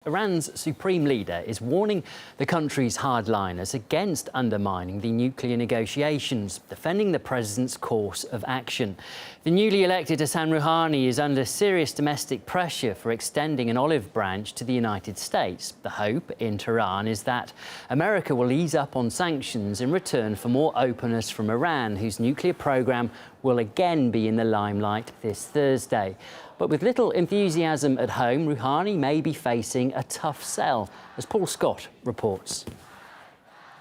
Iran's supreme leader is warning the country's hardliners against undermining the nuclear negotiations, defending the president's course of action. The newly elected Hassan Rouhani is under serious domestic pressure for extending an olive branch to the United States. The hope in Tehran is that America will ease up on sanctions in return for more openness from Iran, whose nuclear program will again be in the limelight this Thursday. But with little enthusiasm at home, Rouhani may be facing a tough sell, as Paul Scott reports.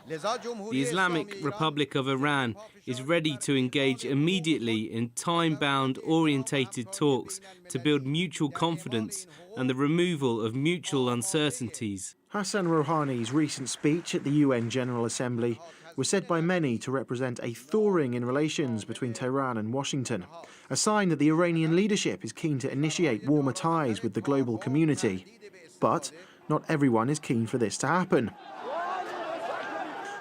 The Islamic Republic of Iran is ready to engage immediately in time-bound, orientated talks to build mutual confidence and the removal of mutual uncertainties. Hassan Rouhani's recent speech at the UN General Assembly was said by many to represent a thawing in relations between Tehran and Washington, a sign that the Iranian leadership is keen to initiate warmer ties with the global community. But not everyone is keen for this to happen.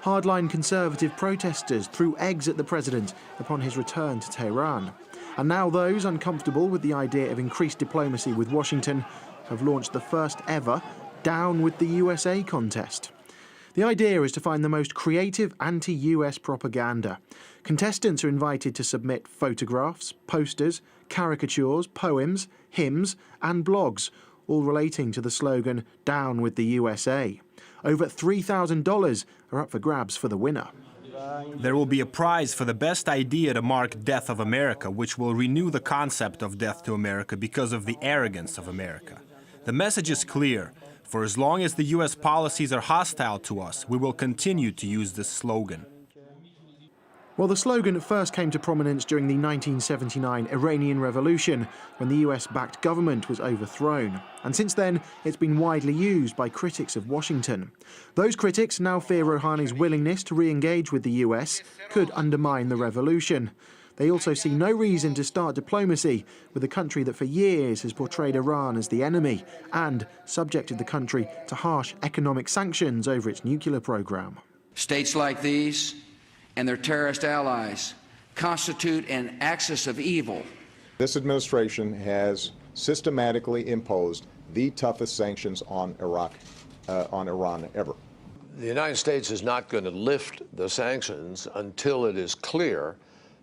Hardline conservative protesters threw eggs at the president upon his return to Tehran. And now those uncomfortable with the idea of increased diplomacy with Washington have launched the first ever Down with the USA contest. The idea is to find the most creative anti-US propaganda. Contestants are invited to submit photographs, posters, caricatures, poems, hymns and blogs, all relating to the slogan, Down with the USA. Over $3,000 are up for grabs for the winner. There will be a prize for the best idea to mark Death of America, which will renew the concept of death to America because of the arrogance of America. The message is clear. For as long as the US policies are hostile to us, we will continue to use this slogan. Well, the slogan first came to prominence during the 1979 Iranian Revolution, when the US-backed government was overthrown. And since then, it's been widely used by critics of Washington. Those critics now fear Rouhani's willingness to re-engage with the US could undermine the revolution. They also see no reason to start diplomacy with a country that for years has portrayed Iran as the enemy and subjected the country to harsh economic sanctions over its nuclear program. States like these and their terrorist allies constitute an axis of evil. This administration has systematically imposed the toughest sanctions on Iran ever. The United States is not going to lift the sanctions until it is clear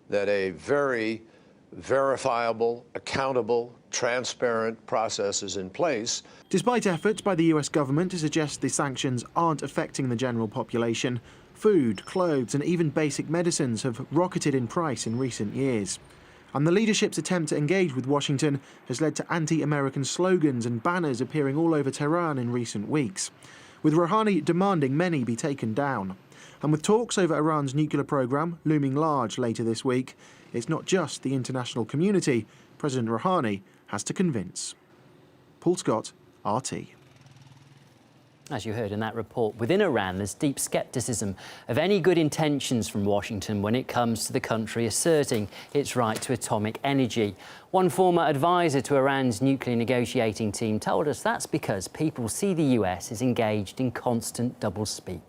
that a very verifiable, accountable, transparent process is in place. Despite efforts by the US government to suggest the sanctions aren't affecting the general population, food, clothes and even basic medicines have rocketed in price in recent years. And the leadership's attempt to engage with Washington has led to anti-American slogans and banners appearing all over Tehran in recent weeks, with Rouhani demanding many be taken down. And with talks over Iran's nuclear program looming large later this week, it's not just the international community President Rouhani has to convince. Paul Scott, RT. As you heard in that report, within Iran there's deep skepticism of any good intentions from Washington when it comes to the country asserting its right to atomic energy. One former advisor to Iran's nuclear negotiating team told us that's because people see the US as engaged in constant doublespeak.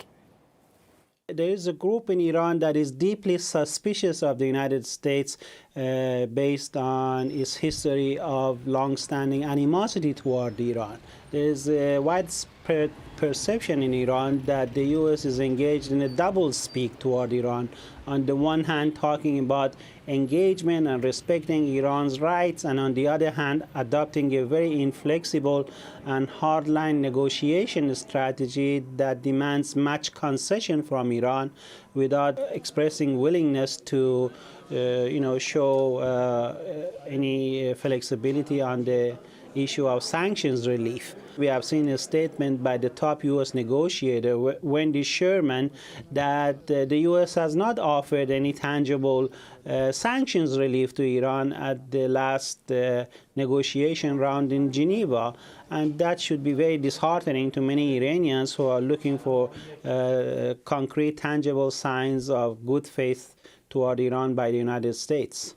There is a group in Iran that is deeply suspicious of the United States based on its history of long-standing animosity toward Iran. There is a widespread perception in Iran that the U.S. is engaged in a double-speak toward Iran. On the one hand, talking about engagement and respecting Iran's rights, and on the other hand, adopting a very inflexible and hardline negotiation strategy that demands much concession from Iran without expressing willingness to show any flexibility on the issue of sanctions relief. We have seen a statement by the top U.S. negotiator, Wendy Sherman, that the U.S. has not offered any tangible sanctions relief to Iran at the last negotiation round in Geneva. And that should be very disheartening to many Iranians who are looking for concrete, tangible signs of good faith toward Iran by the United States.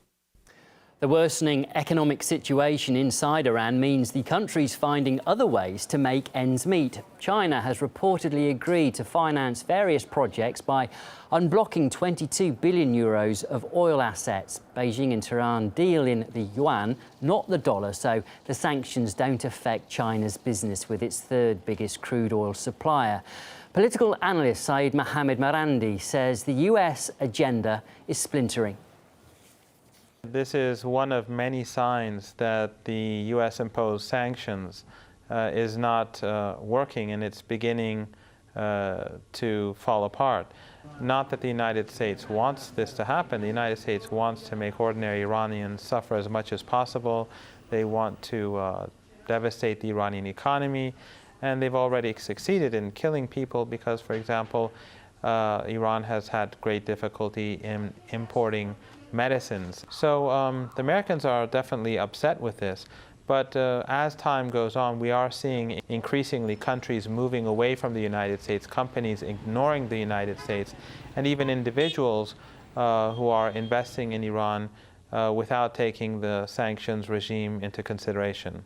The worsening economic situation inside Iran means the country's finding other ways to make ends meet. China has reportedly agreed to finance various projects by unblocking 22 billion euros of oil assets. Beijing and Tehran deal in the yuan, not the dollar, so the sanctions don't affect China's business with its third biggest crude oil supplier. Political analyst Seyed Mohammad Marandi says the US agenda is splintering. This is one of many signs that the U.S.-imposed sanctions is not working, and it's beginning to fall apart. Not that the United States wants this to happen. The United States wants to make ordinary Iranians suffer as much as possible. They want to devastate the Iranian economy, and they've already succeeded in killing people because, for example, Iran has had great difficulty in importing medicines. So the Americans are definitely upset with this, but as time goes on, we are seeing increasingly countries moving away from the United States, companies ignoring the United States, and even individuals who are investing in Iran without taking the sanctions regime into consideration.